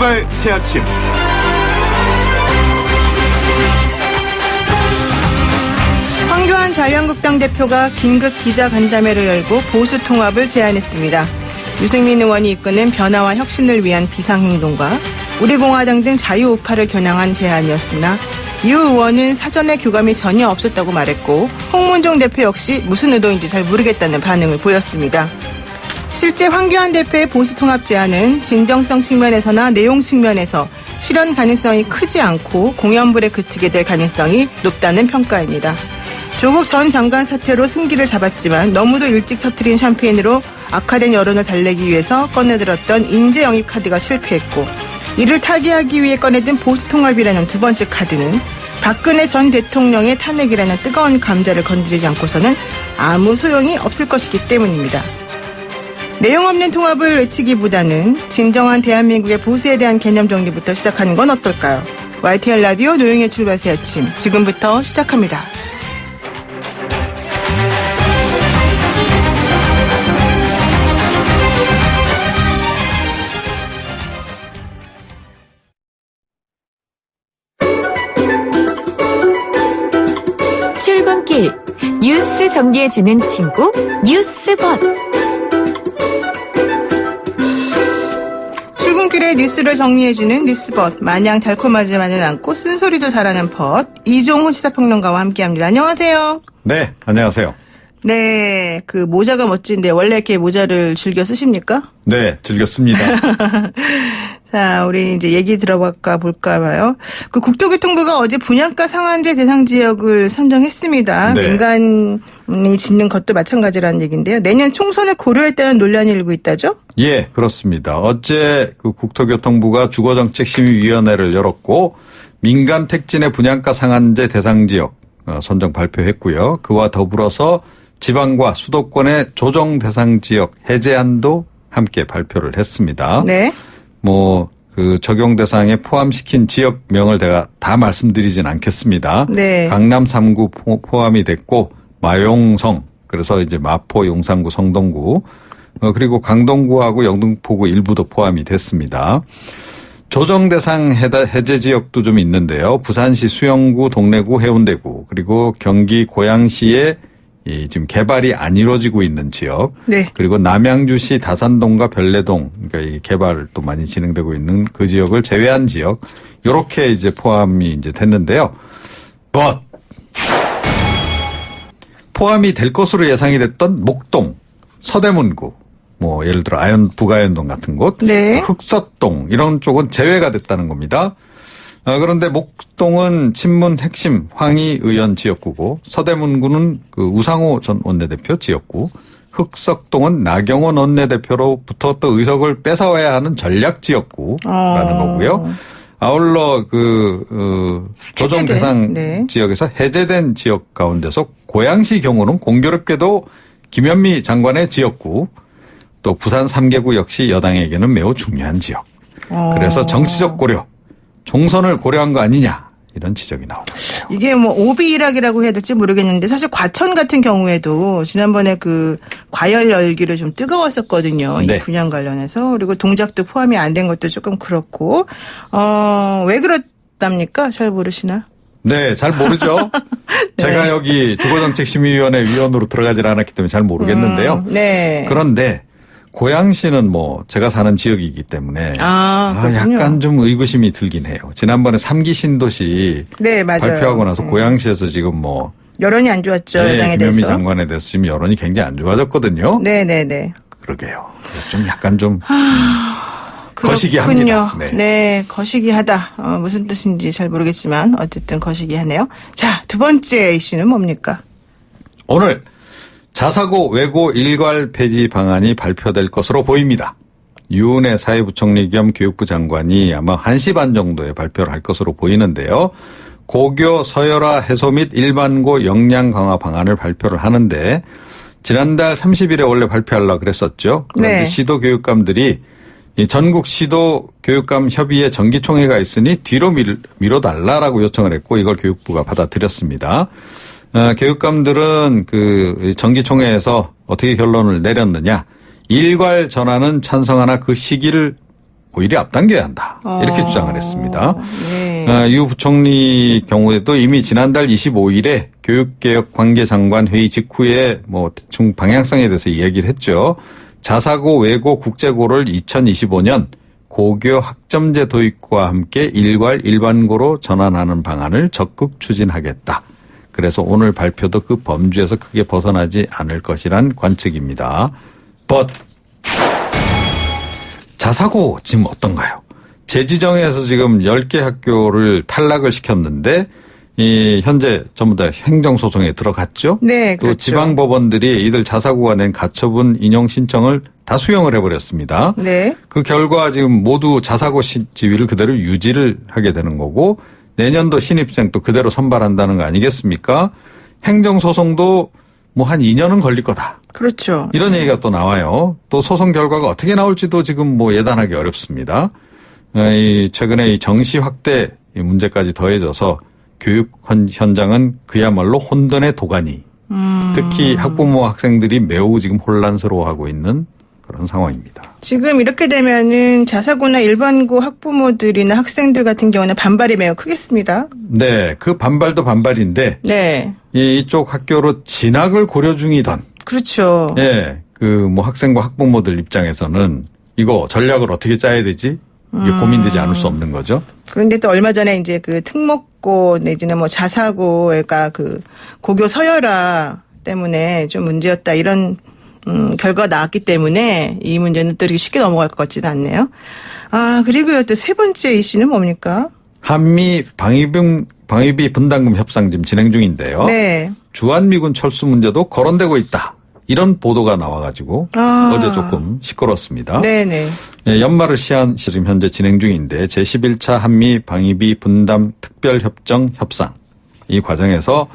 출발 새아침. 황교안 자유한국당 대표가 긴급 기자간담회를 열고 보수 통합을 제안했습니다. 유승민 의원이 이끄는 변화와 혁신을 위한 비상행동과 우리공화당 등 자유우파를 겨냥한 제안이었으나 유 의원은 사전에 교감이 전혀 없었다고 말했고 홍문종 대표 역시 무슨 의도인지 잘 모르겠다는 반응을 보였습니다. 실제 황교안 대표의 보수 통합 제안은 진정성 측면에서나 내용 측면에서 실현 가능성이 크지 않고 공연불에 그치게 될 가능성이 높다는 평가입니다. 조국 전 장관 사태로 승기를 잡았지만 너무도 일찍 터뜨린 샴페인으로 악화된 여론을 달래기 위해서 꺼내들었던 인재 영입 카드가 실패했고 이를 타개하기 위해 꺼내든 보수 통합이라는 두 번째 카드는 박근혜 전 대통령의 탄핵이라는 뜨거운 감자를 건드리지 않고서는 아무 소용이 없을 것이기 때문입니다. 내용 없는 통합을 외치기보다는 진정한 대한민국의 보수에 대한 개념 정리부터 시작하는 건 어떨까요? YTN 라디오 노영의 출발 새 아침 지금부터 시작합니다. 출근길 뉴스 정리해주는 친구 뉴스벗. 출근길에 뉴스를 정리해주는 뉴스벗. 마냥 달콤하지만은 않고 쓴소리도 잘하는 벗. 이종훈 시사평론가와 함께합니다. 안녕하세요. 네, 안녕하세요. 네, 그 모자가 멋진데 원래 이렇게 모자를 즐겨 쓰십니까? 네, 즐겼습니다. 자, 우리 이제 얘기 들어볼까 봐요. 그 국토교통부가 어제 분양가 상한제 대상 지역을 선정했습니다. 네. 민간이 짓는 것도 마찬가지라는 얘기인데요. 내년 총선을 고려했다는 논란이 일고 있다죠? 예, 그렇습니다. 어제 그 국토교통부가 주거정책심의위원회를 열었고 민간 택지내 분양가 상한제 대상 지역 선정 발표했고요. 그와 더불어서 지방과 수도권의 조정 대상 지역 해제안도 함께 발표를 했습니다. 네. 그 적용 대상에 포함시킨 지역명을 제가 다 말씀드리진 않겠습니다. 네. 강남 3구 포함이 됐고 마용성, 그래서 이제 마포, 용산구, 성동구, 그리고 강동구하고 영등포구 일부도 포함이 됐습니다. 조정 대상 해제 지역도 좀 있는데요. 부산시 수영구, 동래구, 해운대구, 그리고 경기 고양시에 지금 개발이 안 이루어지고 있는 지역, 네. 그리고 남양주시 다산동과 별내동, 그러니까 이 개발도 많이 진행되고 있는 그 지역을 제외한 지역, 이렇게 이제 포함이 이제 됐는데요. But 포함이 될 것으로 예상이 됐던 목동, 서대문구, 예를 들어 북아현동 같은 곳, 네. 흑석동 이런 쪽은 제외가 됐다는 겁니다. 그런데 목동은 친문 핵심 황희 의원 지역구고 서대문구는 그 우상호 전 원내대표 지역구, 흑석동은 나경원 원내대표로부터 또 의석을 뺏어와야 하는 전략 지역구라는 거고요. 아울러 조정 대상 네. 지역에서 해제된 지역 가운데서 고양시 경우는 공교롭게도 김현미 장관의 지역구, 또 부산 3개구 역시 여당에게는 매우 중요한 지역. 그래서 정치적 고려, 총선을 고려한 거 아니냐, 이런 지적이 나오는데요. 이게 오비일학이라고 해야 될지 모르겠는데 사실 과천 같은 경우에도 지난번에 그 과열 열기로 좀 뜨거웠었거든요. 네. 이 분양 관련해서. 그리고 동작도 포함이 안 된 것도 조금 그렇고. 왜 그렇답니까? 잘 모르시나? 네, 잘 모르죠. 네. 제가 여기 주거정책심의위원회 위원으로 들어가질 않았기 때문에 잘 모르겠는데요. 네. 그런데 고양시는 제가 사는 지역이기 때문에 약간 좀 의구심이 들긴 해요. 지난번에 3기 신도시 네, 맞아요. 발표하고 나서 고양시에서 지금 여론이 안 좋았죠. 네, 여당에 김현미 대해서. 장관에 대해서 지금 여론이 굉장히 안 좋아졌거든요. 네네네. 그러게요. 좀 약간 좀 거시기합니다. 네, 거시기하다. 무슨 뜻인지 잘 모르겠지만 어쨌든 거시기하네요. 자, 두 번째 이슈는 뭡니까? 오늘 자사고 외고 일괄 폐지 방안이 발표될 것으로 보입니다. 유은혜 사회부총리 겸 교육부 장관이 아마 1시 반 정도에 발표를 할 것으로 보이는데요. 고교 서열화 해소 및 일반고 역량 강화 방안을 발표를 하는데 지난달 30일에 원래 발표하려고 그랬었죠. 그런데 네. 시도 교육감들이 이 전국 시도 교육감 협의회 정기총회가 있으니 뒤로 미뤄달라라고 요청을 했고 이걸 교육부가 받아들였습니다. 교육감들은 그 정기총회에서 어떻게 결론을 내렸느냐. 일괄 전환은 찬성하나 그 시기를 오히려 앞당겨야 한다. 이렇게 주장을 했습니다. 네. 유 부총리 경우에도 이미 지난달 25일에 교육개혁 관계장관 회의 직후에 뭐 대충 방향성에 대해서 이야기를 했죠. 자사고 외고 국제고를 2025년 고교 학점제 도입과 함께 일괄 일반고로 전환하는 방안을 적극 추진하겠다. 그래서 오늘 발표도 그 범주에서 크게 벗어나지 않을 것이란 관측입니다. But 자사고 지금 어떤가요? 재지정에서 지금 10개 학교를 탈락을 시켰는데 현재 전부 다 행정소송에 들어갔죠. 네, 또 그렇죠. 지방법원들이 이들 자사고가 낸 가처분 인용 신청을 다 수용을 해버렸습니다. 네. 그 결과 지금 모두 자사고 지위를 그대로 유지를 하게 되는 거고 내년도 신입생 또 그대로 선발한다는 거 아니겠습니까? 행정소송도 뭐 한 2년은 걸릴 거다. 그렇죠. 이런 얘기가 또 나와요. 또 소송 결과가 어떻게 나올지도 지금 뭐 예단하기 어렵습니다. 최근에 이 정시 확대 문제까지 더해져서 교육 현장은 그야말로 혼돈의 도가니. 특히 학부모 학생들이 매우 지금 혼란스러워하고 있는 그런 상황입니다. 지금 이렇게 되면은 자사고나 일반고 학부모들이나 학생들 같은 경우는 반발이 매우 크겠습니다. 네, 그 반발도 반발인데 네. 이쪽 학교로 진학을 고려 중이던 그렇죠. 예, 그 뭐 학생과 학부모들 입장에서는 이거 전략을 어떻게 짜야 되지? 이게 고민되지 않을 수 없는 거죠. 그런데 또 얼마 전에 이제 그 특목고 내지는 뭐 자사고가 그 고교 서열화 때문에 좀 문제였다 이런 결과가 나왔기 때문에 이 문제는 또 이렇게 쉽게 넘어갈 것 같지는 않네요. 아, 그리고요 또 세 번째 이슈는 뭡니까? 한미 방위비 분담금 협상 지금 진행 중인데요. 네. 주한미군 철수 문제도 거론되고 있다. 이런 보도가 나와가지고 어제 조금 시끄러웠습니다. 네네. 예, 연말을 시한 지금 현재 진행 중인데 제11차 한미 방위비 분담 특별협정 협상. 이 과정에서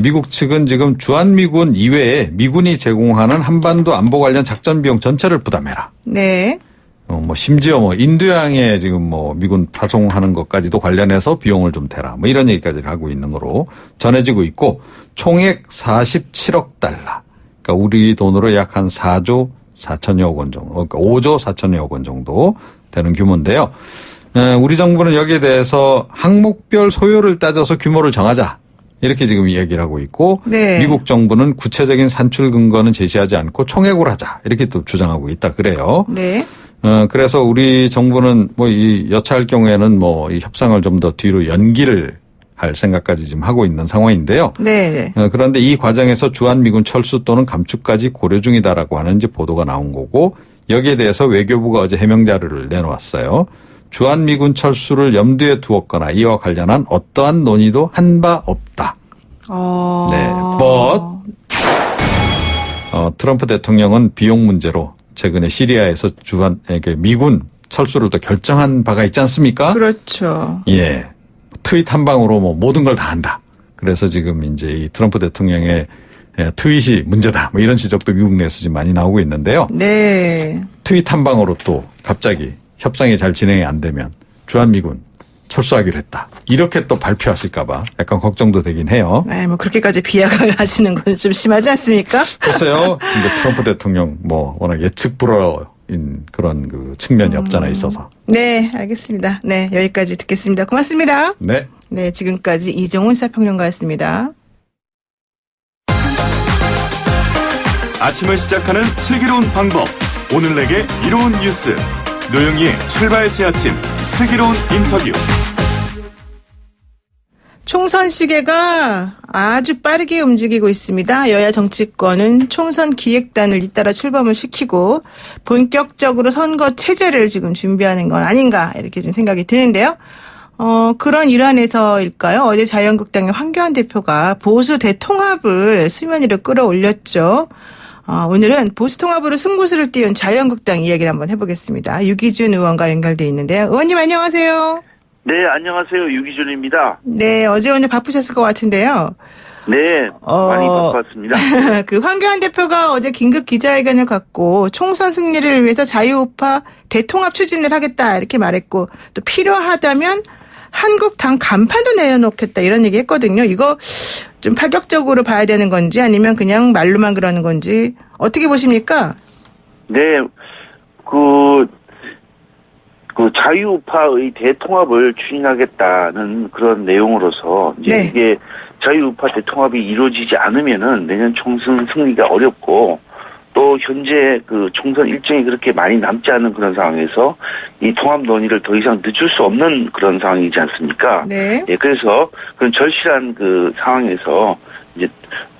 미국 측은 지금 주한미군 이외에 미군이 제공하는 한반도 안보 관련 작전 비용 전체를 부담해라. 네. 뭐 심지어 뭐 인도양에 지금 뭐 미군 파송하는 것까지도 관련해서 비용을 좀 대라. 뭐 이런 얘기까지 하고 있는 거로 전해지고 있고 총액 47억 달러. 그러니까 우리 돈으로 약 한 4조 4천여억 원 정도, 그러니까 5조 4천여억 원 정도 되는 규모인데요. 우리 정부는 여기에 대해서 항목별 소요를 따져서 규모를 정하자. 이렇게 지금 이야기를 하고 있고 네. 미국 정부는 구체적인 산출 근거는 제시하지 않고 총액으로 하자. 이렇게 또 주장하고 있다 그래요. 네. 그래서 우리 정부는 뭐 이 여차할 경우에는 뭐 이 협상을 좀 더 뒤로 연기를 할 생각까지 지금 하고 있는 상황인데요. 네. 그런데 이 과정에서 주한미군 철수 또는 감축까지 고려 중이다라고 하는 이제 보도가 나온 거고 여기에 대해서 외교부가 어제 해명 자료를 내놓았어요. 주한미군 철수를 염두에 두었거나 이와 관련한 어떠한 논의도 한 바 없다. 네. But 트럼프 대통령은 비용 문제로 최근에 시리아에서 미군 철수를 또 결정한 바가 있지 않습니까? 그렇죠. 예. 트윗 한 방으로 뭐 모든 걸 다 한다. 그래서 지금 이제 이 트럼프 대통령의 트윗이 문제다. 뭐 이런 지적도 미국 내에서 지금 많이 나오고 있는데요. 네. 트윗 한 방으로 또 갑자기 협상이 잘 진행이 안 되면 주한미군 철수하기로 했다. 이렇게 또 발표하실까봐 약간 걱정도 되긴 해요. 네, 뭐 그렇게까지 비약을 하시는 건 좀 심하지 않습니까? 글쎄요. 근데 트럼프 대통령 뭐 워낙 예측 불허인 그런 그 측면이 없잖아 있어서. 네, 알겠습니다. 네, 여기까지 듣겠습니다. 고맙습니다. 네. 네, 지금까지 이정훈 사평론가였습니다. 아침을 시작하는 슬기로운 방법. 오늘 내게 이로운 뉴스. 노영희의 출발 새 아침. 슬기로운 인터뷰. 총선 시계가 아주 빠르게 움직이고 있습니다. 여야 정치권은 총선 기획단을 잇따라 출범을 시키고 본격적으로 선거 체제를 지금 준비하는 건 아닌가 이렇게 좀 생각이 드는데요. 그런 일환에서일까요? 어제 자유한국당의 황교안 대표가 보수 대통합을 수면 위로 끌어올렸죠. 오늘은 보수 통합으로 승부수를 띄운 자유한국당 이야기를 한번 해보겠습니다. 유기준 의원과 연결돼 있는데요. 의원님 안녕하세요. 네, 안녕하세요. 유기준입니다. 네, 어제 오늘 바쁘셨을 것 같은데요. 네, 많이 바빴습니다. 그 황교안 대표가 어제 긴급 기자회견을 갖고 총선 승리를 위해서 자유우파 대통합 추진을 하겠다 이렇게 말했고 또 필요하다면 한국당 간판도 내려놓겠다 이런 얘기 했거든요. 이거 좀 파격적으로 봐야 되는 건지 아니면 그냥 말로만 그러는 건지 어떻게 보십니까? 네, 그 그 자유우파의 대통합을 추진하겠다는 그런 내용으로서 이제 네. 이게 자유우파 대통합이 이루어지지 않으면은 내년 총선 승리가 어렵고 또 현재 그 총선 일정이 그렇게 많이 남지 않은 그런 상황에서 이 통합 논의를 더 이상 늦출 수 없는 그런 상황이지 않습니까? 네. 예, 그래서 그런 절실한 그 상황에서 이제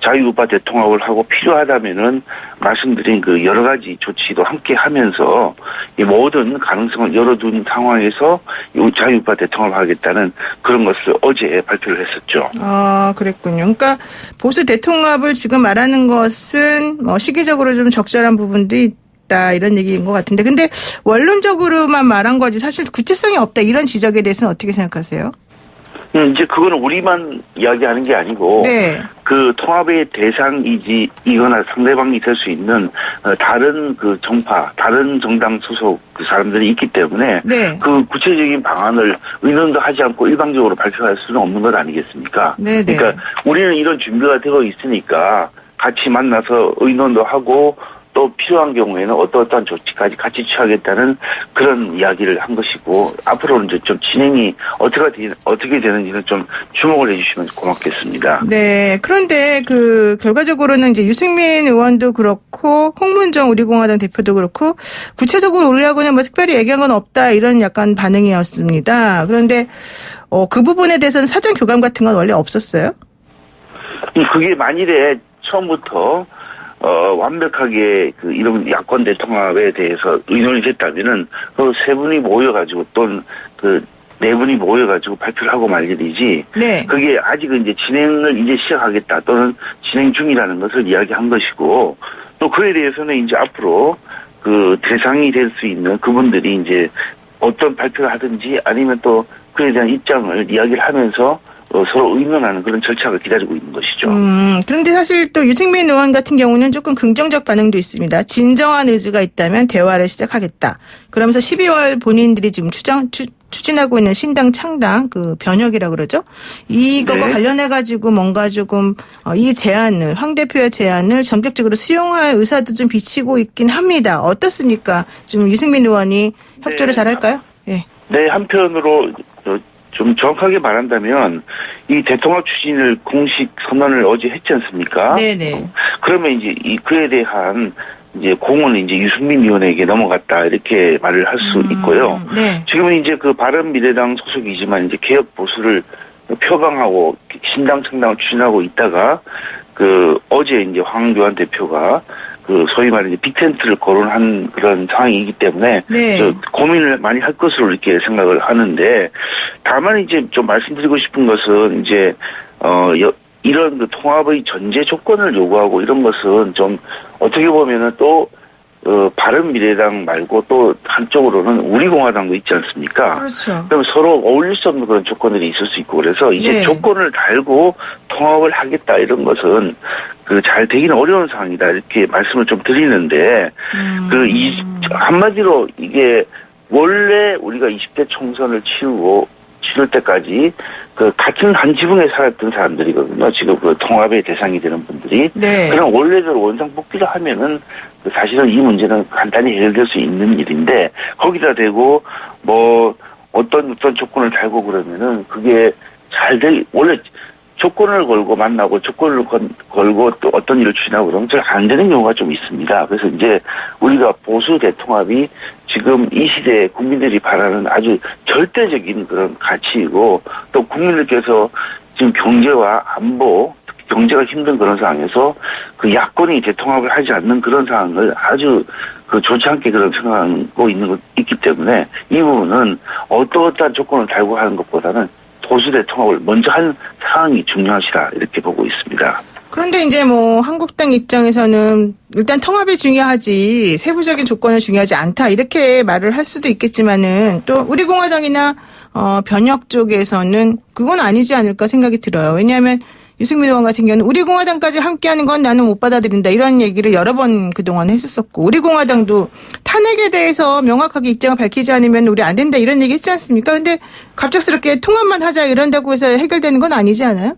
자유우파 대통합을 하고 필요하다면은 말씀드린 그 여러 가지 조치도 함께 하면서 이 모든 가능성을 열어둔 상황에서 이 자유우파 대통합을 하겠다는 그런 것을 어제 발표를 했었죠. 아, 그랬군요. 그러니까 보수 대통합을 지금 말하는 것은 시기적으로 좀 적절한 부분도 있다 이런 얘기인 것 같은데, 근데 원론적으로만 말한 거지 사실 구체성이 없다 이런 지적에 대해서는 어떻게 생각하세요? 이제 그거는 우리만 이야기하는 게 아니고 네. 그 통합의 대상이거나 상대방이 될 수 있는 다른 그 정파, 다른 정당 소속 그 사람들이 있기 때문에 네. 그 구체적인 방안을 의논도 하지 않고 일방적으로 발표할 수는 없는 것 아니겠습니까? 네, 네. 그러니까 우리는 이런 준비가 되어 있으니까 같이 만나서 의논도 하고 또 필요한 경우에는 어떠한 조치까지 같이 취하겠다는 그런 이야기를 한 것이고, 앞으로는 이제 좀 진행이 어떻게 되는지는 좀 주목을 해주시면 고맙겠습니다. 네. 그런데 그 결과적으로는 이제 유승민 의원도 그렇고 홍문정 우리공화당 대표도 그렇고 구체적으로 우리하고는 뭐 특별히 얘기한 건 없다 이런 약간 반응이었습니다. 그런데 그 부분에 대해서는 사전 교감 같은 건 원래 없었어요? 그게 만일에 처음부터 완벽하게 그 이런 야권 대통합에 대해서 의논이 됐다면은 그 세 분이 모여가지고 또는 그 네 분이 모여가지고 발표를 하고 말 일이지. 네. 그게 아직은 이제 진행을 이제 시작하겠다 또는 진행 중이라는 것을 이야기한 것이고, 또 그에 대해서는 이제 앞으로 그 대상이 될 수 있는 그분들이 이제 어떤 발표를 하든지 아니면 또 그에 대한 입장을 이야기를 하면서 서로 의논하는 그런 절차가 기다리고 있는 것이죠. 그런데 사실 또 유승민 의원 같은 경우는 조금 긍정적 반응도 있습니다. 진정한 의지가 있다면 대화를 시작하겠다. 그러면서 12월 본인들이 지금 추진하고 있는 신당 창당 그 변혁이라고 그러죠. 이거와 네. 관련해가지고 뭔가 조금 이 제안을 황 대표의 제안을 전격적으로 수용할 의사도 좀 비치고 있긴 합니다. 어떻습니까? 좀 유승민 의원이 협조를 네. 잘할까요? 예. 네, 한편으로 좀 정확하게 말한다면 이 대통합 추진을 공식 선언을 어제 했지 않습니까? 네네. 그러면 이제 그에 대한 이제 공은 이제 유승민 의원에게 넘어갔다 이렇게 말을 할 수 있고요. 네. 지금은 이제 그 바른미래당 소속이지만 이제 개혁 보수를 표방하고 신당 창당을 추진하고 있다가 그 어제 이제 황교안 대표가 그 소위 말해 빅텐트를 거론한 그런 상황이기 때문에 네. 고민을 많이 할 것으로 이렇게 생각을 하는데, 다만 이제 좀 말씀드리고 싶은 것은 이제 이런 그 통합의 전제 조건을 요구하고 이런 것은 좀 어떻게 보면은 또 바른미래당 말고 또 한쪽으로는 우리공화당도 있지 않습니까? 그렇죠. 그럼 서로 어울릴 수 없는 그런 조건들이 있을 수 있고, 그래서 이제 네. 조건을 달고 통합을 하겠다 이런 것은 그 잘 되기는 어려운 상황이다 이렇게 말씀을 좀 드리는데, 한마디로 이게 원래 우리가 20대 총선을 치를 때까지 그 같은 한 지붕에 살았던 사람들이거든요. 지금 그 통합의 대상이 되는 분들이. 네. 그럼 원래대로 원상복귀를 하면은 그 사실은 이 문제는 간단히 해결될 수 있는 일인데, 거기다 대고 뭐 어떤 조건을 달고 그러면은 그게 원래 조건을 걸고 만나고 조건을 걸고 또 어떤 일을 추진하고 그러면 잘 안 되는 경우가 좀 있습니다. 그래서 이제 우리가 보수 대통합이 지금 이 시대에 국민들이 바라는 아주 절대적인 그런 가치이고, 또 국민들께서 지금 경제와 안보, 경제가 힘든 그런 상황에서 그 야권이 대통합을 하지 않는 그런 상황을 아주 그 좋지 않게 그런 생각하고 있기 때문에 이 부분은 어떠한 조건을 달고 하는 것보다는 보수 대통합을 먼저 한 상황이 중요하시다 이렇게 보고 있습니다. 그런데 이제 뭐 한국당 입장에서는 일단 통합이 중요하지 세부적인 조건은 중요하지 않다 이렇게 말을 할 수도 있겠지만은 또 우리공화당이나 변혁 쪽에서는 그건 아니지 않을까 생각이 들어요. 왜냐하면 유승민 의원 같은 경우는 우리공화당까지 함께하는 건 나는 못 받아들인다 이런 얘기를 여러 번 그동안 했었고, 우리공화당도 탄핵에 대해서 명확하게 입장을 밝히지 않으면 우리 안 된다 이런 얘기 했지 않습니까? 근데 갑작스럽게 통합만 하자 이런다고 해서 해결되는 건 아니지 않아요?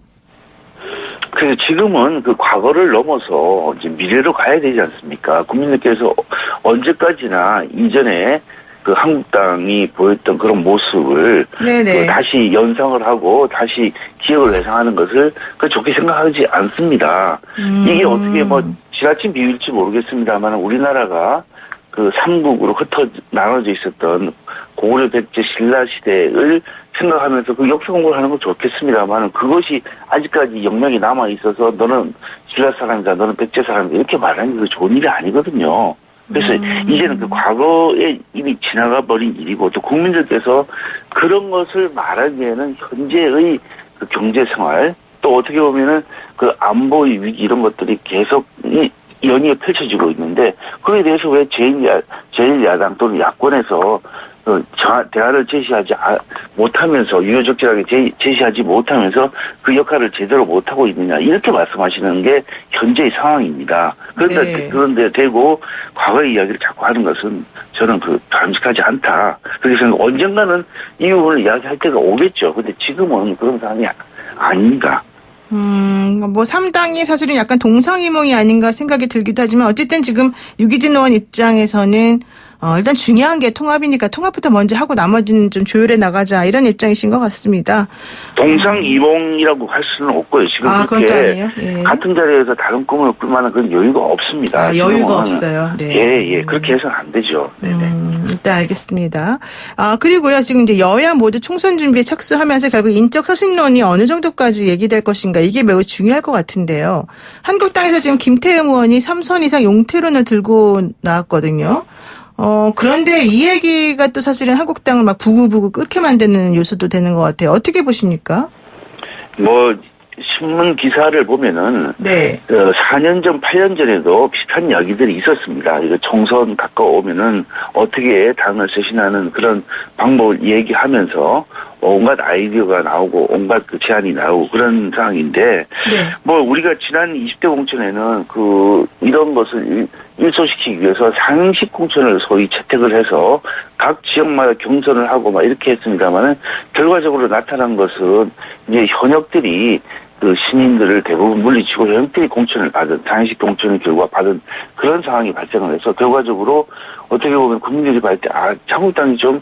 그래서 지금은 그 과거를 넘어서 이제 미래로 가야 되지 않습니까? 국민들께서 언제까지나 이전에 그 한국당이 보였던 그런 모습을 네네. 다시 연상을 하고 다시 기억을 회상하는 것을 좋게 생각하지 않습니다. 이게 어떻게 뭐 지나친 비유일지 모르겠습니다만 우리나라가 그 삼국으로 나눠져 있었던 고구려 백제 신라 시대를 생각하면서 그 역사 공부를 하는 건 좋겠습니다만 그것이 아직까지 영향이 남아 있어서 너는 신라 사람이다, 너는 백제 사람이다 이렇게 말하는 게 좋은 일이 아니거든요. 그래서 이제는 그 과거에 이미 지나가 버린 일이고 또 국민들께서 그런 것을 말하기에는 현재의 그 경제 생활 또 어떻게 보면은 그 안보의 위기 이런 것들이 계속 연이어 펼쳐지고 있는데 그에 대해서 왜 제1야당 또는 야권에서 대안을 제시하지 못하면서 유효적절하게 제시하지 못하면서 그 역할을 제대로 못하고 있느냐 이렇게 말씀하시는 게 현재의 상황입니다. 그런데 대고 과거의 이야기를 자꾸 하는 것은 저는 바람직하지 않다. 그래서 언젠가는 이 부분을 이야기할 때가 오겠죠. 근데 지금은 그런 상황이 아닙니다. 뭐 3당이 사실은 약간 동상이몽이 아닌가 생각이 들기도 하지만 어쨌든 지금 유기진 의원 입장에서는 일단 중요한 게 통합이니까 통합부터 먼저 하고 나머지는 좀 조율해 나가자 이런 입장이신 것 같습니다. 동상이몽이라고 할 수는 없고요. 지금 그건 또 아니에요? 예. 같은 자리에서 다른 꿈을 꿀 만한 그런 여유가 없습니다. 여유가 없어요. 네. 예. 그렇게 해서는 안 되죠. 네네. 일단 알겠습니다. 그리고요. 지금 이제 여야 모두 총선 준비에 착수하면서 결국 인적 쇄신론이 어느 정도까지 얘기될 것인가 이게 매우 중요할 것 같은데요. 한국당에서 지금 김태흠 의원이 3선 이상 용태론을 들고 나왔거든요. 그런데 이 얘기가 또 사실은 한국당을 막 부구부구 끓게 만드는 요소도 되는 것 같아요. 어떻게 보십니까? 신문 기사를 보면은 네. 4년 전, 8년 전에도 비슷한 이야기들이 있었습니다. 이거 총선 가까워오면은 어떻게 당을 쇄신하는 그런 방법을 얘기하면서 온갖 아이디어가 나오고 온갖 그 제안이 나오고 그런 상황인데 네. 우리가 지난 20대 공천에는 이런 것을 일소시키기 위해서 상식 공천을 소위 채택을 해서 각 지역마다 경선을 하고 막 이렇게 했습니다만은 결과적으로 나타난 것은 이제 현역들이 그 신인들을 대부분 물리치고 현역들이 공천을 받은 상식 공천을 결과 받은 그런 상황이 발생을 해서 결과적으로 어떻게 보면 국민들이 봤을 때 한국당이 좀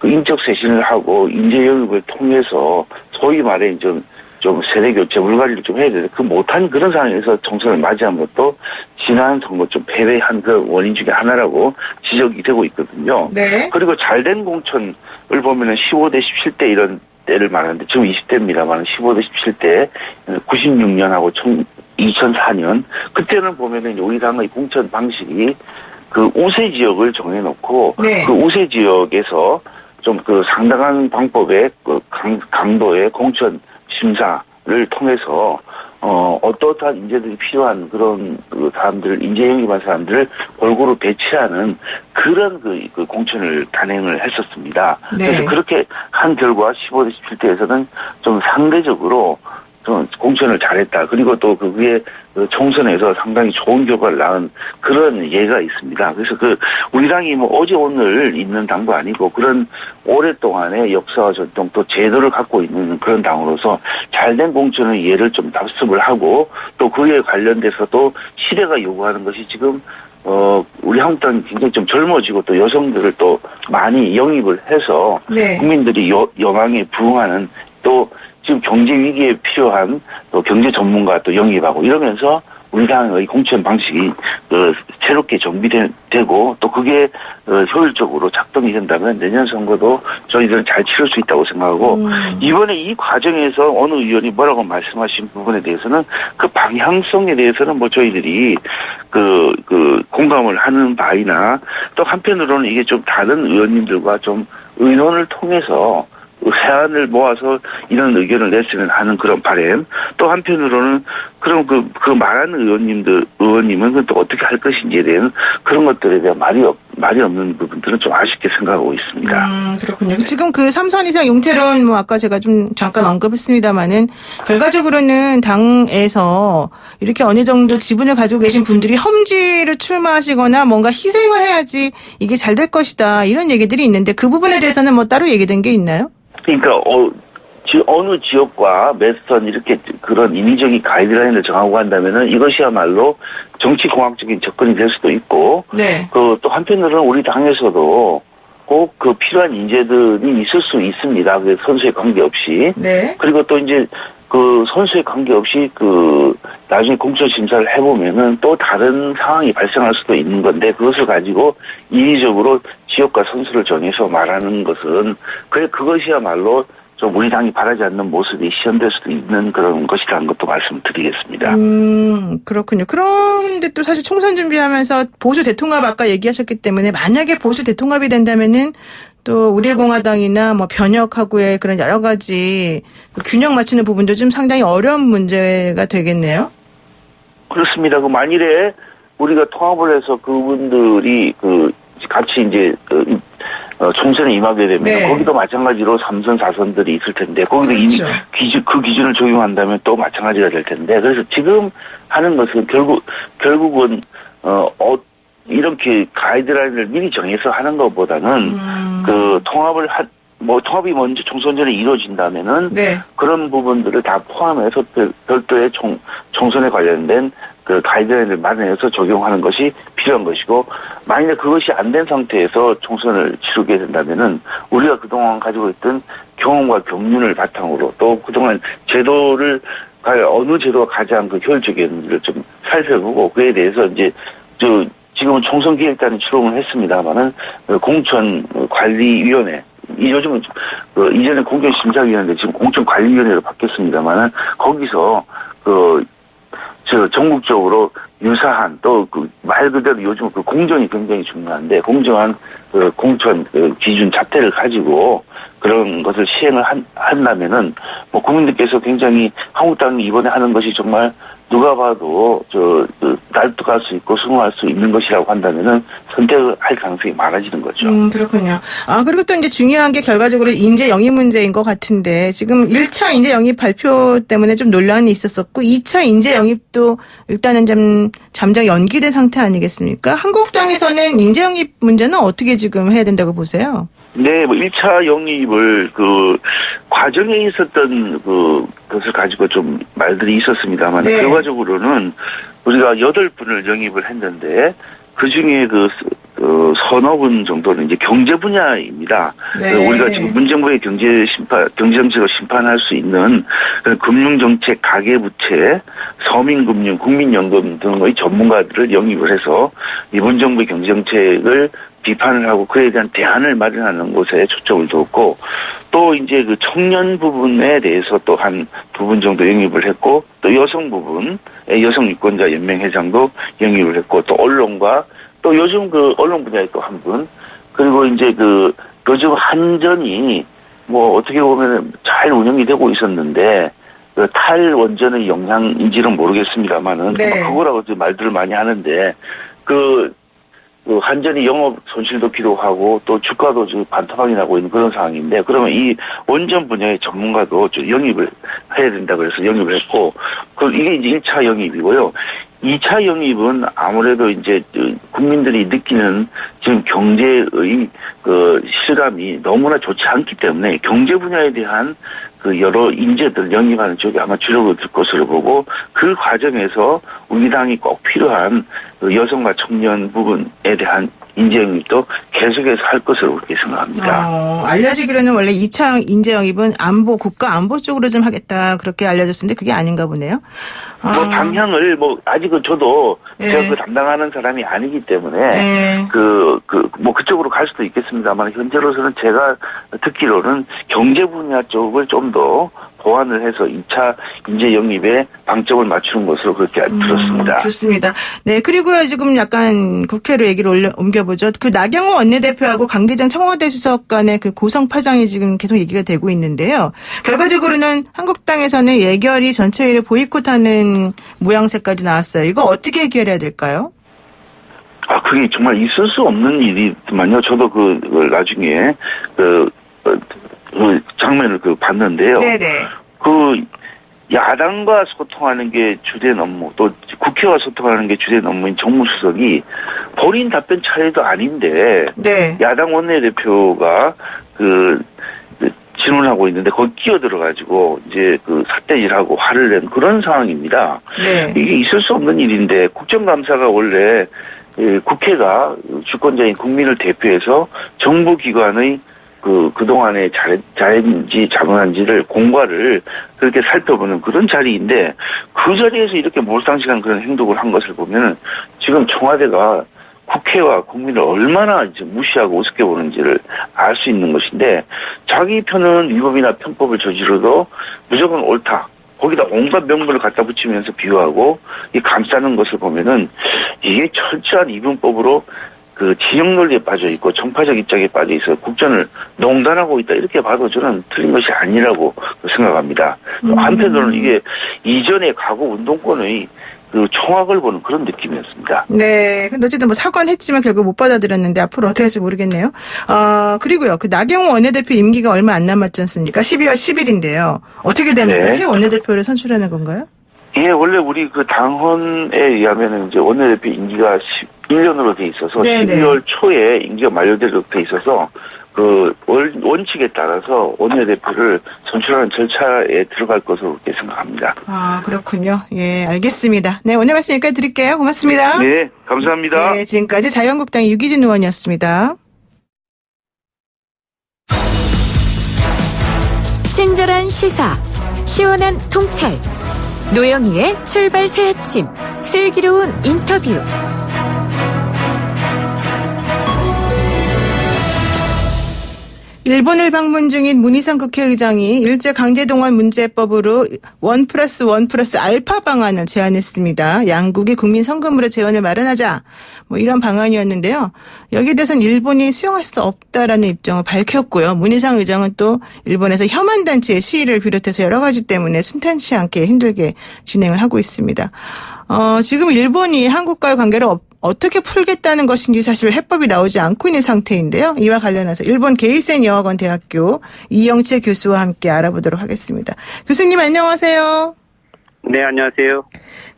그 인적 쇄신을 하고 인재 영입을 통해서 소위 말해 좀 세대 교체 물갈이를 좀 해야 되는데 못한 그런 상황에서 총선을 맞이한 것도 지난 선거 좀 패배한 그 원인 중에 하나라고 지적이 되고 있거든요. 네. 그리고 잘된 공천을 보면은 15대 17대 이런 때를 말하는데 지금 20대입니다만 15대 17대 96년하고 2004년 그때는 보면은 우리 당의 공천 방식이 그 우세 지역을 정해놓고 네. 그 우세 지역에서 좀 상당한 방법의 강도의 공천 심사를 통해서 어떠한 인재들이 필요한 그런 사람들을 인재 영입한 사람들을 골고루 배치하는 그런 그 공천을 단행을 했었습니다. 네. 그래서 그렇게 한 결과 15대 17대에서는 좀 상대적으로 좀 공천을 잘했다. 그리고 또 그 위에 총선에서 상당히 좋은 결과를 낳은 그런 예가 있습니다. 그래서 우리 당이 어제 오늘 있는 당도 아니고 그런 오랫동안의 역사와 전통 또 제도를 갖고 있는 그런 당으로서 잘된 공천의 예를 좀 답습을 하고 또 그에 관련돼서도 시대가 요구하는 것이 지금 우리 한국당이 굉장히 좀 젊어지고 또 여성들을 또 많이 영입을 해서 네. 국민들이 영향에 부응하는 또 지금 경제 위기에 필요한 또 경제 전문가 또 영입하고 이러면서 우리 당의 공천 방식이 새롭게 정비되고 또 그게 효율적으로 작동이 된다면 내년 선거도 저희들은 잘 치를 수 있다고 생각하고 이번에 이 과정에서 어느 의원이 뭐라고 말씀하신 부분에 대해서는 그 방향성에 대해서는 저희들이 공감을 하는 바이나 또 한편으로는 이게 좀 다른 의원님들과 좀 의논을 통해서 해안을 모아서 이런 의견을 냈으면 하는 그런 바람. 또 한편으로는 그럼 그 말하는 의원님은 또 어떻게 할 것인지에 대한 그런 것들에 대한 말이 없는 부분들은 좀 아쉽게 생각하고 있습니다. 그렇군요. 지금 3선 이상 용태론 아까 제가 좀 잠깐 언급했습니다만은 결과적으로는 당에서 이렇게 어느 정도 지분을 가지고 계신 분들이 험지를 출마하시거나 뭔가 희생을 해야지 이게 잘 될 것이다 이런 얘기들이 있는데 그 부분에 대해서는 따로 얘기된 게 있나요? 그러니까 어느 지역과 몇 선 이렇게 그런 인위적인 가이드라인을 정하고 한다면은 이것이야말로 정치공학적인 접근이 될 수도 있고, 네. 또 한편으로는 우리 당에서도 꼭 그 필요한 인재들이 있을 수 있습니다. 그 선수에 관계없이. 네. 그리고 또 이제 그 선수에 관계없이 나중에 공천 심사를 해보면은 또 다른 상황이 발생할 수도 있는 건데 그것을 가지고 이의적으로 지역과 선수를 정해서 말하는 것은 그것이야말로 좀 우리 당이 바라지 않는 모습이 시현될 수도 있는 그런 것이라는 것도 말씀드리겠습니다. 그렇군요. 그런데 또 사실 총선 준비하면서 보수 대통합 아까 얘기하셨기 때문에 만약에 보수 대통합이 된다면은 또 우리공화당이나 뭐 변혁하고의 그런 여러 가지 균형 맞추는 부분도 좀 상당히 어려운 문제가 되겠네요. 그렇습니다. 만일에 우리가 통합을 해서 그분들이 같이 이제 총선에 임하게 되면 네. 거기도 마찬가지로 3선, 4선들이 있을 텐데 거기도 그렇죠. 그 기준을 적용한다면 또 마찬가지가 될 텐데 그래서 지금 하는 것은 결국은 이렇게 가이드라인을 미리 정해서 하는 것보다는 통합이 먼저 총선 전에 이루어진다면은 네. 그런 부분들을 다 포함해서 별도의 총선에 관련된 그 가이드라인을 마련해서 적용하는 것이 필요한 것이고 만약에 그것이 안 된 상태에서 총선을 치르게 된다면은 우리가 그동안 가지고 있던 경험과 경륜을 바탕으로 또 그동안 어느 제도가 가장 효율적인지를 좀 살펴보고 그에 대해서 이제 지금은 총선기획단이 출범을 했습니다만은 공천관리위원회 요즘은 이전에 공정심사위원회인데 지금 공천관리위원회로 바뀌었습니다만은 거기서 전국적으로 유사한 또 말 그대로 요즘 공정이 굉장히 중요한데 공정한 공천 기준 자체를 가지고 그런 것을 시행을 한다면은 국민들께서 굉장히 한국당이 이번에 하는 것이 정말 누가 봐도 날뚝할 수 있고 수긍할 수 있는 것이라고 한다면은 선택을 할 가능성이 많아지는 거죠. 그렇군요. 그리고 또 이제 중요한 게 결과적으로 인재 영입 문제인 것 같은데 지금 1차 인재 영입 발표 때문에 좀 논란이 있었었고 2차 인재 영입도 일단은 좀 잠정 연기된 상태 아니겠습니까? 한국당에서는 인재 영입 문제는 어떻게 지금 해야 된다고 보세요? 네, 1차 영입을 과정에 있었던 것을 가지고 좀 말들이 있었습니다만 네. 결과적으로는 우리가 8분을 영입을 했는데 그 중에 서너 분 정도는 이제 경제 분야입니다. 네. 우리가 지금 문정부의 경제정책을 심판할 수 있는 금융정책, 가계부채, 서민금융, 국민연금 등의 전문가들을 영입을 해서 이번 정부의 경제정책을 비판을 하고 그에 대한 대안을 마련하는 곳에 초점을 두었고 또 이제 청년 부분에 대해서 또 한 2분 정도 영입을 했고 또 여성 부분, 여성 유권자 연맹 회장도 영입을 했고 또 언론과 또 요즘 언론 분야에 또 한 분 그리고 이제 요즘 한전이 어떻게 보면 잘 운영이 되고 있었는데 탈원전의 영향인지는 모르겠습니다만은 네. 그거라고 말들을 많이 하는데 한전이 영업 손실도 기록하고 또 주가도 지금 반토막이 나고 있는 그런 상황인데 그러면 이 원전 분야의 전문가도 좀 영입을 해야 된다 그래서 영입을 했고 이게 이제 1차 영입이고요. 2차 영입은 아무래도 이제 국민들이 느끼는 지금 경제의 실감이 너무나 좋지 않기 때문에 경제 분야에 대한 여러 인재들 영입하는 쪽이 아마 주력을 들 것으로 보고 그 과정에서 우리 당이 꼭 필요한 여성과 청년 부분에 대한 인재 영입도 계속해서 할 것으로 그렇게 생각합니다. 알려지기로는 원래 2차 인재 영입은 국가 안보 쪽으로 좀 하겠다 그렇게 알려졌는데 그게 아닌가 보네요. 방향을 아직은 저도 네. 제가 담당하는 사람이 아니기 때문에 네. 그쪽으로 갈 수도 있겠습니다만 현재로서는 제가 듣기로는 경제 분야 쪽을 좀 더 보완을 해서 2차 인재 영입에 방점을 맞추는 것으로 그렇게 들었습니다. 좋습니다. 네, 그리고요, 지금 약간 국회로 얘기를 옮겨보죠. 나경원 원내대표하고 강기정 청와대 수석 간의 고성 파장이 지금 계속 얘기가 되고 있는데요. 결과적으로는 한국당에서는 예결위 전체회의를 보이콧하는 모양새까지 나왔어요. 이거 어떻게 해결해야 될까요? 그게 정말 있을 수 없는 일이지만요. 저도 나중에 장면을 봤는데요. 네네. 야당과 소통하는 게 주된 업무, 또 국회와 소통하는 게 주된 업무인 정무수석이 본인 답변 차례도 아닌데, 네. 야당 원내대표가 질문하고 있는데, 거기 끼어들어가지고, 이제 삿대질하고 화를 낸 그런 상황입니다. 네. 이게 있을 수 없는 일인데, 국정감사가 원래 국회가 주권자인 국민을 대표해서 정부기관의 그동안에 잘했는지 잘못한지를 공과를 그렇게 살펴보는 그런 자리인데 그 자리에서 이렇게 몰상식한 그런 행동을 한 것을 보면은 지금 청와대가 국회와 국민을 얼마나 이제 무시하고 우습게 보는지를 알 수 있는 것인데 자기 편은 위법이나 편법을 저지르도 무조건 옳다. 거기다 온갖 명분을 갖다 붙이면서 비유하고 이 감싸는 것을 보면은 이게 철저한 이분법으로 그 진영 논리에 빠져 있고 정파적 입장에 빠져 있어 국전을 농단하고 있다 이렇게 봐도 저는 틀린 것이 아니라고 생각합니다. 한편으로는 이게 이전의 과거 운동권의 그 총악을 보는 그런 느낌이었습니다. 네. 근데 어쨌든 뭐 사과는 했지만 결국 못 받아들였는데 앞으로 어떻게 할지 모르겠네요. 그리고요. 그 나경원 원내대표 임기가 얼마 안 남았지 않습니까? 12월 10일인데요. 어떻게 됩니까? 네. 새 원내대표를 선출하는 건가요? 예, 원래 우리 그 당헌에 의하면은 이제 원내대표 임기가 1년으로 돼 있어서 네네. 12월 초에 임기가 만료되도록 돼 있어서 그 원칙에 따라서 원내대표를 선출하는 절차에 들어갈 것으로 그렇게 생각합니다. 아, 그렇군요. 예, 알겠습니다. 네, 오늘 말씀 여기까지 드릴게요. 고맙습니다. 네, 감사합니다. 네, 지금까지 자유한국당의 유기진 의원이었습니다. 친절한 시사, 시원한 통찰, 노영희의 출발 새 아침, 슬기로운 인터뷰. 일본을 방문 중인 문희상 국회의장이 일제강제동원 문제법으로 1+1+ 알파 방안을 제안했습니다. 양국이 국민 성금으로 재원을 마련하자 뭐 이런 방안이었는데요. 여기에 대해서는 일본이 수용할 수 없다라는 입장을 밝혔고요. 문희상 의장은 또 일본에서 혐한 단체의 시위를 비롯해서 여러 가지 때문에 순탄치 않게 힘들게 진행을 하고 있습니다. 지금 일본이 한국과의 관계를 어떻게 풀겠다는 것인지 사실 해법이 나오지 않고 있는 상태인데요. 이와 관련해서 일본 게이센 여학원 대학교 이영채 교수와 함께 알아보도록 하겠습니다. 교수님 안녕하세요. 네, 안녕하세요.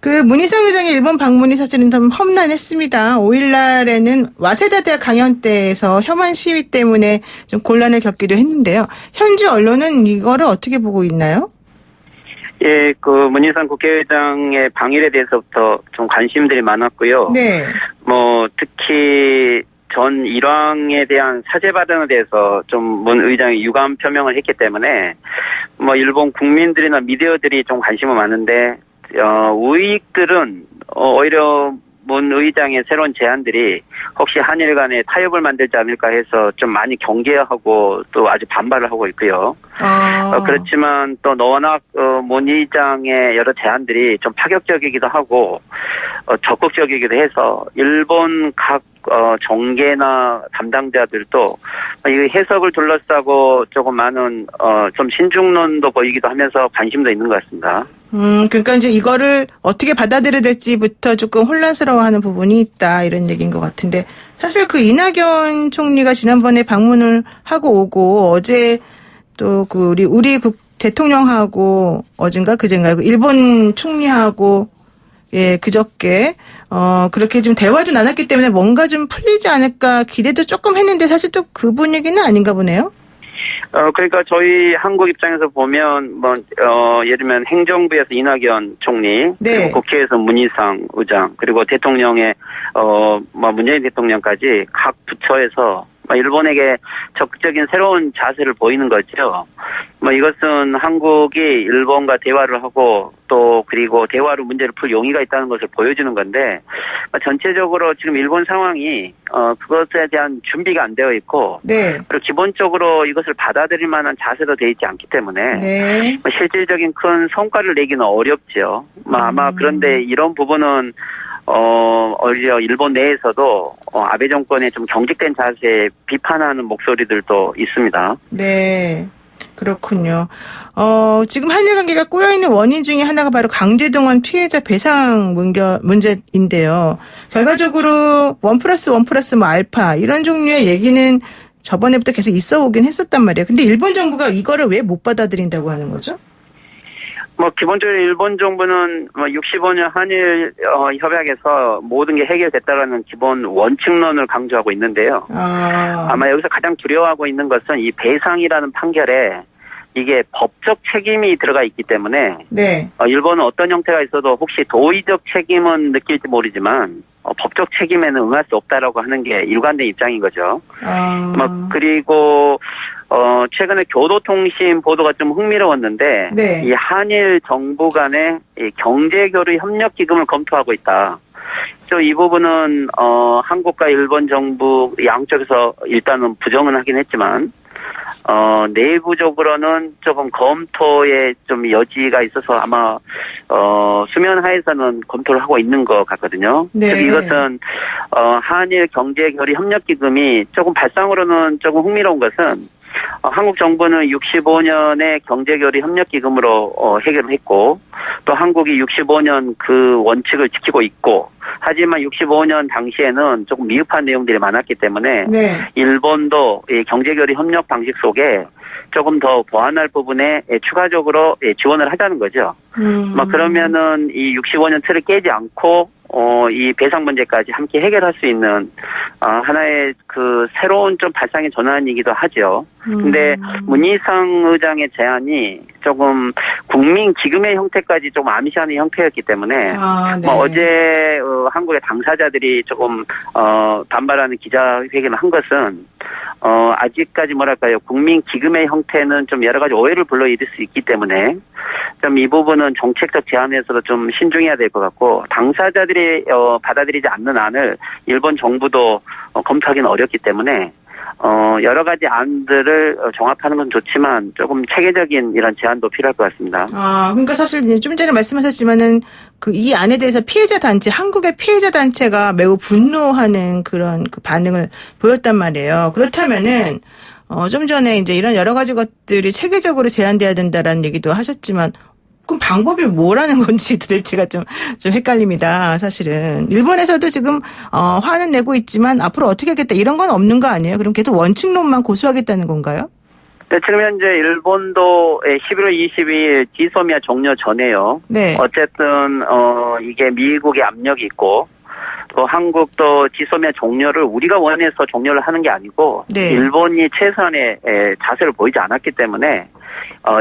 그 문희상 의장의 일본 방문이 사실은 좀 험난했습니다. 5일 날에는 와세다 대학 강연대에서 혐한 시위 때문에 좀 곤란을 겪기도 했는데요. 현지 언론은 이거를 어떻게 보고 있나요? 예, 그 문희상 국회의장의 방일에 대해서부터 좀 관심들이 많았고요. 네. 뭐 특히 전 일왕에 대한 사죄 발언에 대해서 좀 문 의장이 유감 표명을 했기 때문에 뭐 일본 국민들이나 미디어들이 좀 관심은 많은데 우익들은 오히려 문 의장의 새로운 제안들이 혹시 한일 간에 타협을 만들지 않을까 해서 좀 많이 경계하고 또 아주 반발을 하고 있고요. 그렇지만 또 워낙 문 의장의 여러 제안들이 좀 파격적이기도 하고 적극적이기도 해서 일본 각 정계나 담당자들도 이 해석을 둘러싸고 조금 많은 좀 신중론도 보이기도 하면서 관심도 있는 것 같습니다. 그러니까 이제 이거를 어떻게 받아들여야 될지부터 조금 혼란스러워하는 부분이 있다 이런 얘기인 것 같은데 사실 그 이낙연 총리가 지난번에 방문을 하고 오고 어제 또 그 우리 대통령하고 어젠가 그젠가 일본 총리하고 예 그저께 그렇게 좀 대화도 나눴기 때문에 뭔가 좀 풀리지 않을까 기대도 조금 했는데 사실 또 그 분위기는 아닌가 보네요. 그러니까 저희 한국 입장에서 보면 예를 들면 행정부에서 이낙연 총리, 네. 그리고 국회에서 문희상 의장, 그리고 대통령의 문재인 대통령까지 각 부처에서 일본에게 적극적인 새로운 자세를 보이는 거죠. 이것은 한국이 일본과 대화를 하고 또 그리고 대화로 문제를 풀 용의가 있다는 것을 보여주는 건데 전체적으로 지금 일본 상황이 그것에 대한 준비가 안 되어 있고 네. 그리고 기본적으로 이것을 받아들일 만한 자세도 되어 있지 않기 때문에 네. 실질적인 큰 성과를 내기는 어렵죠. 아마 그런데 이런 부분은 오히려 일본 내에서도 아베 정권의 좀 경직된 자세에 비판하는 목소리들도 있습니다. 네. 그렇군요. 지금 한일 관계가 꼬여있는 원인 중에 하나가 바로 강제동원 피해자 배상 문제인데요. 결과적으로 1+1+ 알파 이런 종류의 얘기는 저번에부터 계속 있어 오긴 했었단 말이에요. 근데 일본 정부가 이거를 왜 못 받아들인다고 하는 거죠? 기본적으로 일본 정부는 65년 한일 협약에서 모든 게 해결됐다라는 기본 원칙론을 강조하고 있는데요. 아마 여기서 가장 두려워하고 있는 것은 이 배상이라는 판결에 이게 법적 책임이 들어가 있기 때문에 네. 일본은 어떤 형태가 있어도 혹시 도의적 책임은 느낄지 모르지만 법적 책임에는 응할 수 없다라고 하는 게 일관된 입장인 거죠. 그리고 최근에 교도통신 보도가 좀 흥미로웠는데 네. 이 한일 정부 간의 이 경제교류 협력 기금을 검토하고 있다. 또 이 부분은 한국과 일본 정부 양쪽에서 일단은 부정은 하긴 했지만 내부적으로는 조금 검토에 좀 여지가 있어서 아마 수면 하에서는 검토를 하고 있는 것 같거든요. 네. 즉 이것은 한일 경제교류 협력기금이 조금 발상으로는 조금 흥미로운 것은 한국 정부는 65년에 경제교류 협력기금으로 해결을 했고 또 한국이 65년 그 원칙을 지키고 있고 하지만 65년 당시에는 조금 미흡한 내용들이 많았기 때문에 네. 일본도 이 경제교류 협력 방식 속에 조금 더 보완할 부분에 추가적으로 지원을 하자는 거죠. 그러면은 이 65년 틀을 깨지 않고 이 배상 문제까지 함께 해결할 수 있는 하나의 그 새로운 좀 발상의 전환이기도 하죠. 근데 문희상 의장의 제안이 조금 국민 기금의 형태까지 좀 암시하는 형태였기 때문에 네. 어제 한국의 당사자들이 조금 반발하는 기자회견을 한 것은 아직까지 뭐랄까요, 국민 기금의 형태는 좀 여러 가지 오해를 불러일으킬 수 있기 때문에 좀 이 부분은 정책적 제안에서도 좀 신중해야 될 것 같고 당사자들이 받아들이지 않는 안을 일본 정부도 검토하기는 어렵기 때문에 여러 가지 안들을 종합하는 건 좋지만 조금 체계적인 이런 제안도 필요할 것 같습니다. 그러니까 사실 좀 전에 말씀하셨지만은 그 이 안에 대해서 피해자 단체, 한국의 피해자 단체가 매우 분노하는 그런 그 반응을 보였단 말이에요. 그렇다면은 좀 전에 이제 이런 여러 가지 것들이 체계적으로 제한돼야 된다라는 얘기도 하셨지만 그럼 방법이 뭐라는 건지 도대체가 좀 헷갈립니다. 사실은 일본에서도 지금 화는 내고 있지만 앞으로 어떻게 하겠다 이런 건 없는 거 아니에요? 그럼 계속 원칙론만 고수하겠다는 건가요? 네, 지금 현재 일본도 11월 22일 지소미아 종료 전에요. 네. 어쨌든 이게 미국의 압력이 있고 또 한국도 지소미아 종료를 우리가 원해서 종료를 하는 게 아니고 네. 일본이 최소한의 자세를 보이지 않았기 때문에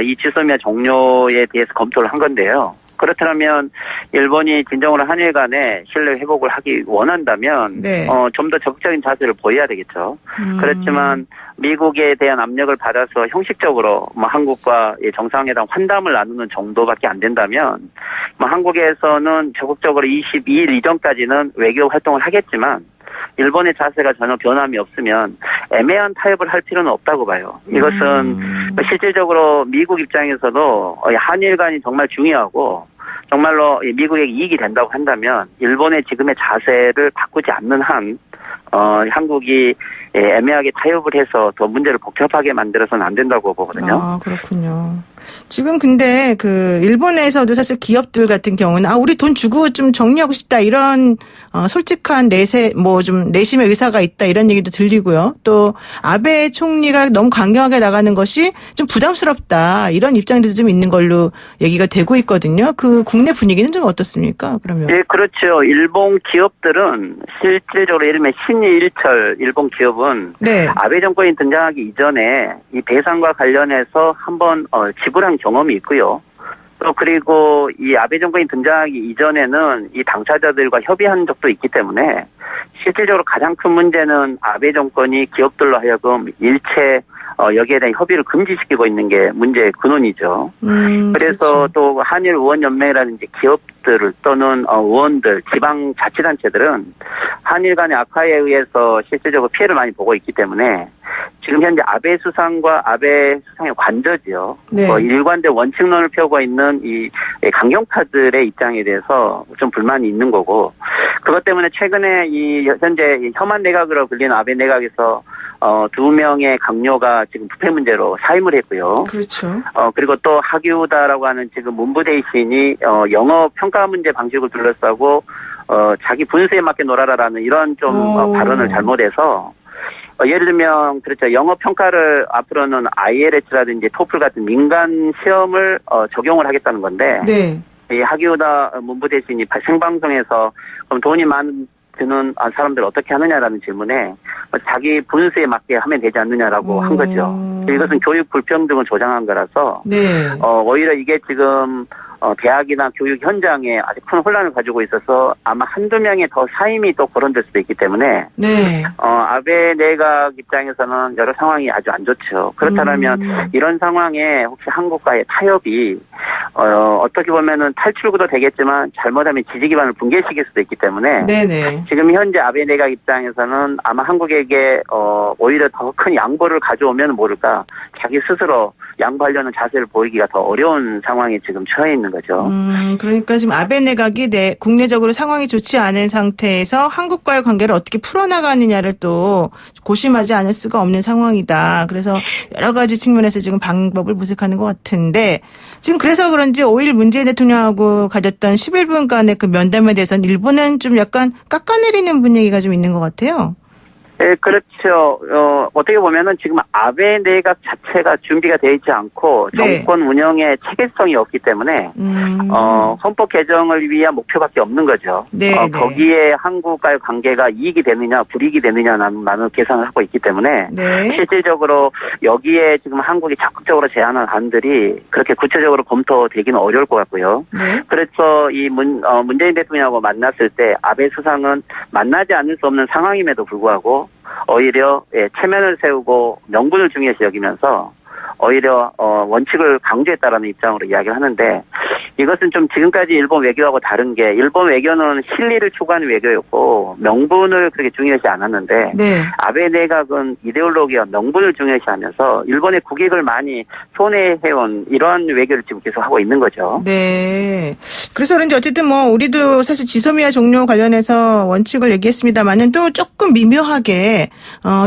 이 지소미아 종료에 대해서 검토를 한 건데요. 그렇다면 일본이 진정으로 한일 간에 신뢰 회복을 하기 원한다면 네. 좀 더 적극적인 자세를 보여야 되겠죠. 그렇지만 미국에 대한 압력을 받아서 형식적으로 한국과 정상회담 환담을 나누는 정도밖에 안 된다면 한국에서는 적극적으로 22일 이전까지는 외교 활동을 하겠지만 일본의 자세가 전혀 변함이 없으면 애매한 타협을 할 필요는 없다고 봐요. 이것은 실질적으로 미국 입장에서도 한일 간이 정말 중요하고 정말로 미국에게 이익이 된다고 한다면 일본의 지금의 자세를 바꾸지 않는 한 한국이 애매하게 타협을 해서 더 문제를 복잡하게 만들어서는 안 된다고 보거든요. 그렇군요. 지금 근데 그 일본에서도 사실 기업들 같은 경우는 우리 돈 주고 좀 정리하고 싶다 이런 솔직한 좀 내심의 의사가 있다 이런 얘기도 들리고요. 또 아베 총리가 너무 강경하게 나가는 것이 좀 부담스럽다 이런 입장들도 좀 있는 걸로 얘기가 되고 있거든요. 그 국내 분위기는 좀 어떻습니까? 그러면? 예, 그렇죠. 일본 기업들은 실질적으로 예를 들면 신일철 일본 기업은 네. 아베 정권이 등장하기 이전에 이 배상과 관련해서 한번 지불한 경험이 있고요. 또 그리고 이 아베 정권이 등장하기 이전에는 이 당사자들과 협의한 적도 있기 때문에 실질적으로 가장 큰 문제는 아베 정권이 기업들로 하여금 일체 여기에 대한 협의를 금지시키고 있는 게 문제의 근원이죠. 그래서 그렇죠. 또 한일 의원연맹이라든지 기업들 또는 의원들, 지방자치단체들은 한일 간의 악화에 의해서 실질적으로 피해를 많이 보고 있기 때문에 지금 현재 아베 수상과 아베 수상의 관저지요. 네. 일관된 원칙론을 펴고 있는 이 강경파들의 입장에 대해서 좀 불만이 있는 거고 그것 때문에 최근에 이 현재 혐한 내각으로 불리는 아베 내각에서 2명의 강요가 지금 부패 문제로 사임을 했고요. 그렇죠. 그리고 또 하기우다라고 하는 지금 문부대 시인이 영어 평가 문제 방식을 둘러싸고 자기 분수에 맞게 놀아라라는 이런 좀 발언을 잘못해서 예를 들면 그렇죠. 영어 평가를 앞으로는 IELTS라든지 토플 같은 민간 시험을 적용을 하겠다는 건데 네. 이 하기우다 문부대 시인이 생방송에서 그럼 돈이 드는 사람들 어떻게 하느냐라는 질문에 자기 분수에 맞게 하면 되지 않느냐라고 한 거죠. 이것은 교육 불평등을 조장한 거라서 네. 오히려 이게 지금 대학이나 교육 현장에 아주 큰 혼란을 가지고 있어서 아마 한두 명의 더 사임이 또 거론될 수도 있기 때문에 네. 아베 내각 입장에서는 여러 상황이 아주 안 좋죠. 그렇다면 이런 상황에 혹시 한국과의 타협이 어떻게 보면은 탈출구도 되겠지만 잘못하면 지지 기반을 붕괴시킬 수도 있기 때문에 네네. 지금 현재 아베 내각 입장에서는 아마 한국에게 오히려 더 큰 양보를 가져오면 모를까 자기 스스로 양보하려는 자세를 보이기가 더 어려운 상황에 지금 처해 있는 거죠. 그러니까 지금 아베 내각이 국내적으로 상황이 좋지 않은 상태에서 한국과의 관계를 어떻게 풀어나가느냐를 또 고심하지 않을 수가 없는 상황이다. 그래서 여러 가지 측면에서 지금 방법을 모색하는 것 같은데 지금 그래서 그런지 5일 문재인 대통령하고 가졌던 11분간의 그 면담에 대해서는 일본은 좀 약간 깎아내리는 분위기가 좀 있는 것 같아요. 네, 그렇죠. 어떻게 보면은 지금 아베 내각 자체가 준비가 되어 있지 않고 네. 정권 운영에 체계성이 없기 때문에 헌법 개정을 위한 목표밖에 없는 거죠. 네, 네. 거기에 한국과의 관계가 이익이 되느냐 불이익이 되느냐는 계산을 하고 있기 때문에 네. 실질적으로 여기에 지금 한국이 적극적으로 제안한 안들이 그렇게 구체적으로 검토되기는 어려울 것 같고요. 네. 그래서 이 문재인 대통령하고 만났을 때 아베 수상은 만나지 않을 수 없는 상황임에도 불구하고 오히려 체면을 세우고 명분을 중요시 여기면서 오히려 원칙을 강조했다라는 입장으로 이야기를 하는데 이것은 좀 지금까지 일본 외교하고 다른 게 일본 외교는 실리를 추구하는 외교였고 명분을 그렇게 중요시 않았는데 네. 아베 내각은 이데올로기와 명분을 중요시하면서 일본의 국익을 많이 손해해온 이러한 외교를 지금 계속 하고 있는 거죠. 네. 그래서 그런지 어쨌든 우리도 사실 지소미아 종료 관련해서 원칙을 얘기했습니다만은 또 조금 미묘하게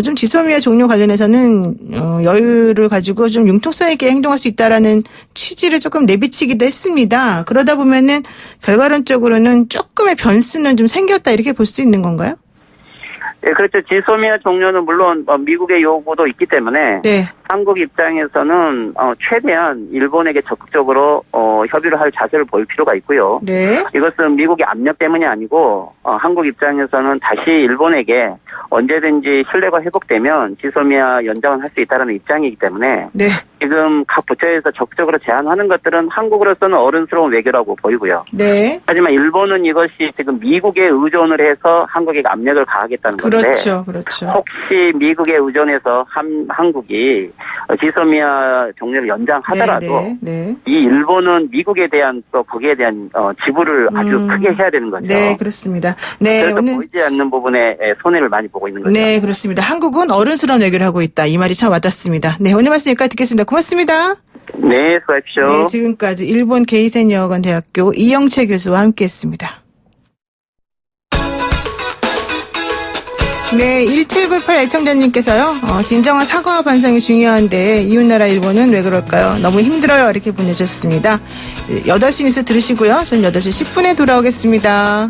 좀 지소미아 종료 관련해서는 여유를 가지고 좀 융통성 있게 행동할 수 있다라는 취지를 조금 내비치기도 했습니다. 그러다 보면은 결과론적으로는 조금의 변수는 좀 생겼다 이렇게 볼 수 있는 건가요? 네, 그렇죠. 지소미아 종료는 물론 미국의 요구도 있기 때문에 네. 한국 입장에서는 최대한 일본에게 적극적으로 협의를 할 자세를 보일 필요가 있고요. 네. 이것은 미국의 압력 때문이 아니고 한국 입장에서는 다시 일본에게 언제든지 신뢰가 회복되면 지소미아 연장을 할 수 있다는 입장이기 때문에 네. 지금 각 부처에서 적극적으로 제안하는 것들은 한국으로서는 어른스러운 외교라고 보이고요. 네. 하지만 일본은 이것이 지금 미국에 의존을 해서 한국에게 압력을 가하겠다는 건데 그렇죠. 그렇죠. 혹시 미국에 의존해서 한국이 지소미아 종료를 연장하더라도 네, 네. 이 일본은 미국에 대한 또 거기에 대한 지불을 아주 크게 해야 되는 거죠. 네, 그렇습니다. 네, 그래서 오늘 보이지 않는 부분에 손해를 많이 보고 있는 거죠. 네, 그렇습니다. 한국은 어른스러운 외교를 하고 있다. 이 말이 참 와닿습니다. 네, 오늘 말씀 여기까지 듣겠습니다. 고맙습니다. 네, 수고하십시오. 네, 지금까지 일본 게이센 여학원 대학교 이영채 교수와 함께했습니다. 네, 1798 애청자님께서요. 진정한 사과와 반성이 중요한데 이웃나라 일본은 왜 그럴까요? 너무 힘들어요. 이렇게 보내주셨습니다. 8시 뉴스 들으시고요. 전 8시 10분에 돌아오겠습니다.